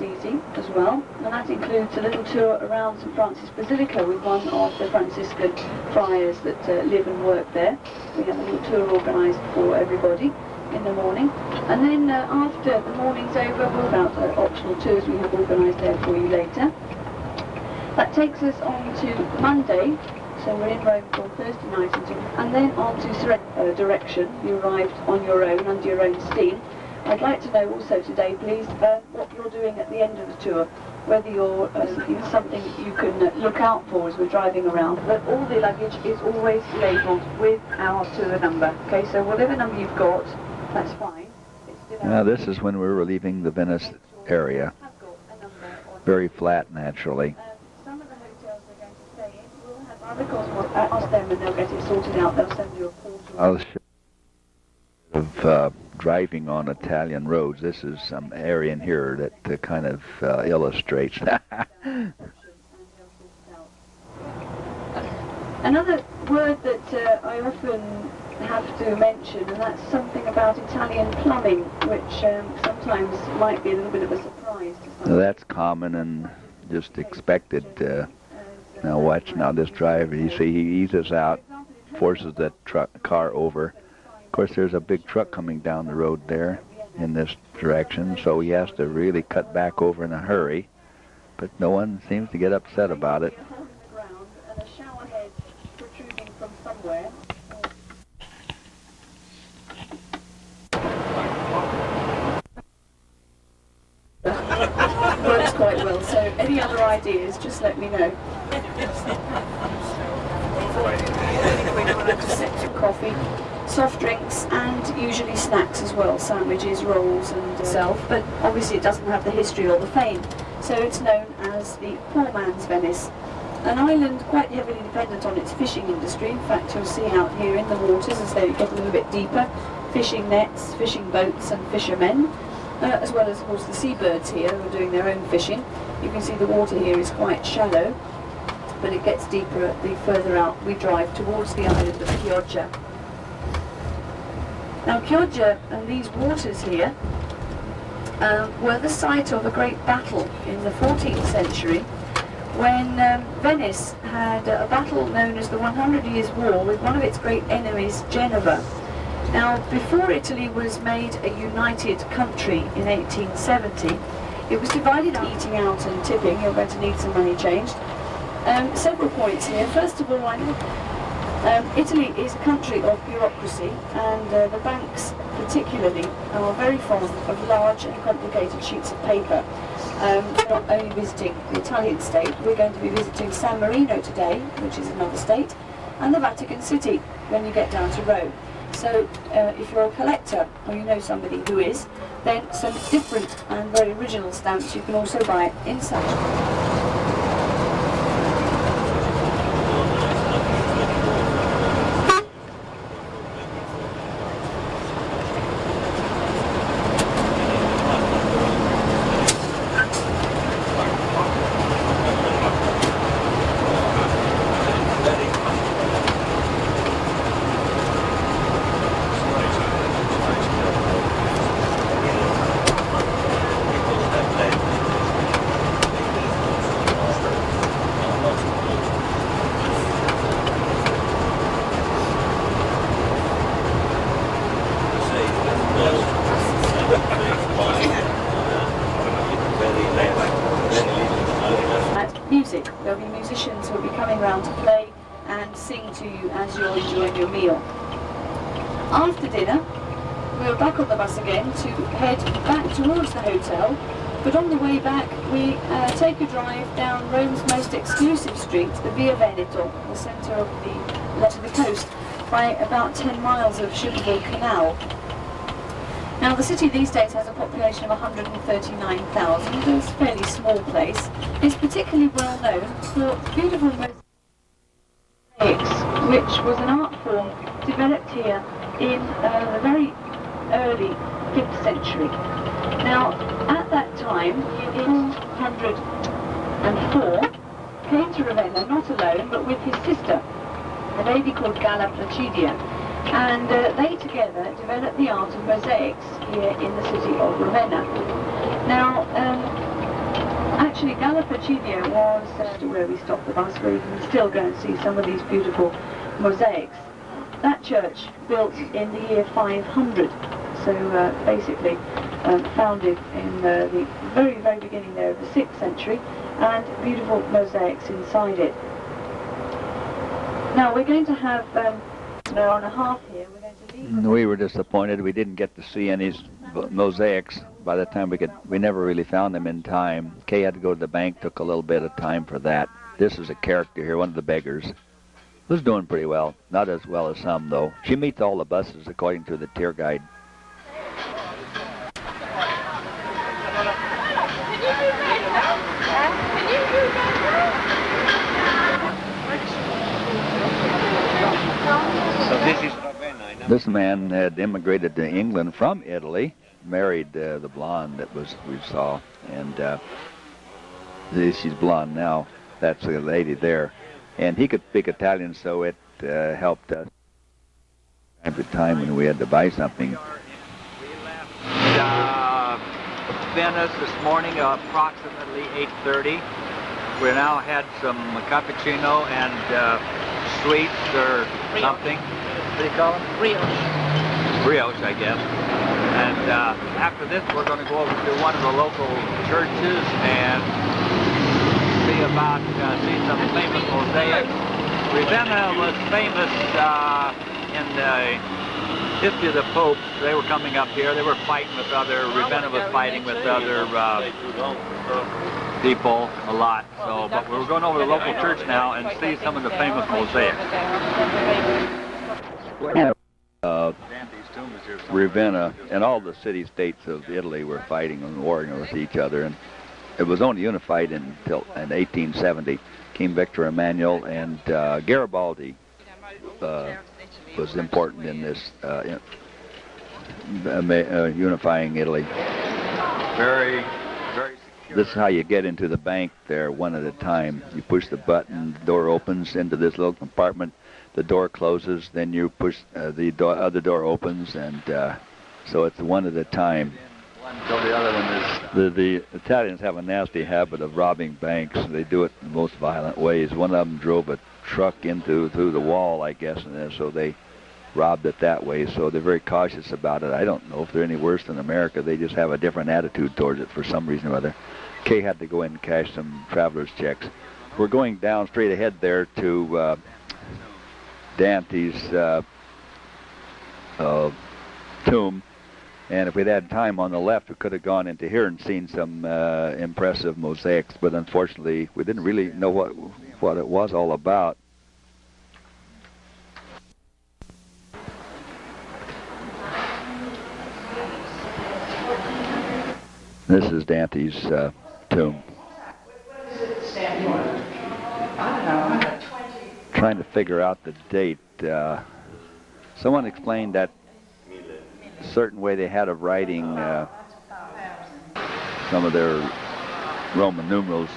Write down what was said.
easy as well, and that includes a little tour around St Francis Basilica with one of the Franciscan friars that live and work there. We have a little tour organised for everybody in the morning, and then after the morning's over, we'll about optional tours we have organised there for you later. That takes us on to Monday, so we're in Rome from Thursday night and then on to direction. You arrived on your own, under your own steam. I'd like to know also today, please, what you're doing at the end of the tour, whether you're something you can look out for as we're driving around. But all the luggage is always labelled with our tour number. Okay, so whatever number you've got, that's fine. Now this is when we were leaving the Venice area. Very flat, naturally. Some of the hotels we're going to stay in will have other course. We'll ask them and they'll get it sorted out. They'll send you a portal. Of driving on Italian roads, this is some area in here that kind of illustrates. Another word that I often have to mention, and that's something about Italian plumbing, which sometimes might be a little bit of a surprise to some. That's common and just expected. Now watch now this driver, you see he eases out, forces that car over. Of course there's a big truck coming down the road there in this direction, so he has to really cut back over in a hurry, but no one seems to get upset about it. And a shower head protruding from somewhere. Works quite well, so any other ideas, just let me know. Coffee, soft drinks, and usually snacks as well, sandwiches, rolls and self, but obviously it doesn't have the history or the fame, so it's known as the poor man's Venice. An island quite heavily dependent on its fishing industry. In fact, you'll see out here in the waters, as they get a little bit deeper, fishing nets, fishing boats and fishermen, as well as of course the seabirds here who are doing their own fishing. You can see the water here is quite shallow, but it gets deeper the further out we drive towards the island of Chioggia. Now Chioggia and these waters here were the site of a great battle in the 14th century when Venice had a battle known as the 100 Years' War with one of its great enemies, Genova. Now before Italy was made a united country in 1870, it was divided up, eating out and tipping. You're going to need some money changed. Several points here. First of all, Italy is a country of bureaucracy, and the banks particularly are very fond of large and complicated sheets of paper. Not only visiting the Italian state, we're going to be visiting San Marino today, which is another state, and the Vatican City when you get down to Rome. So if you're a collector, or you know somebody who is, then some different and very original stamps you can also buy in such. Music. There'll be musicians who will be coming round to play and sing to you as you're enjoying your meal. After dinner, we'll back on the bus again to head back towards the hotel, but on the way back we take a drive down Rome's most exclusive street, the Via Veneto, the centre of the coast, by about 10 miles of Sugarville Canal. Now the city these days has a population of 139,000, it's a fairly small place. It's particularly well known for beautiful mosaics, which was an art form developed here in the very early 5th century. Now at that time, in 404, came to Ravenna not alone but with his sister, a lady called Galla Placidia. And they together developed the art of mosaics here in the city of Ravenna. Now, actually Gallipacidio was where we stopped the bus, where you can still go and see some of these beautiful mosaics. That church built in the year 500, so basically founded in the very, very beginning there of the 6th century, and beautiful mosaics inside it. Now we're going to have an hour and a half here. We're going to leave. We were disappointed we didn't get to see any mosaics. By the time we never really found them in time. Kay had to go to the bank, took a little bit of time for that. This is a character here, one of the beggars, who's doing pretty well. Not as well as some, though. She meets all the buses according to the tour guide. So this is Ravenna. This man had immigrated to England from Italy, married the blonde that we saw, and she's blonde now. That's the lady there, and he could speak Italian, so it helped us time to time when we had to buy something. We left Venice this morning, approximately 8:30. We now had some cappuccino and sweets or something. What do you call them? Brioche, I guess. And after this, we're going to go over to one of the local churches and see some famous mosaics. Ravenna was famous in the history of the popes. They were coming up here. They were fighting with Ravenna was fighting with other people a lot. So, but we're going over to the local church now and see some of the famous mosaics. Ravenna and all the city-states of Italy were fighting and warring with each other, and it was only unified until in 1870. King Victor Emmanuel and Garibaldi was important in this unifying Italy. Very, very secure. This is how you get into the bank there, one at a time. You push the button, the door opens into this little compartment. The door closes, then you push the other door opens, and so it's one at a time. So the other one is... The Italians have a nasty habit of robbing banks. They do it in the most violent ways. One of them drove a truck through the wall, I guess, and so they robbed it that way. So they're very cautious about it. I don't know if they're any worse than America. They just have a different attitude towards it for some reason or other. Kay had to go in and cash some traveler's checks. We're going down straight ahead there to Dante's tomb, and if we'd had time on the left, we could have gone into here and seen some impressive mosaics, but unfortunately we didn't really know what it was all about. This is Dante's tomb. Trying to figure out the date. Someone explained that a certain way they had of writing some of their Roman numerals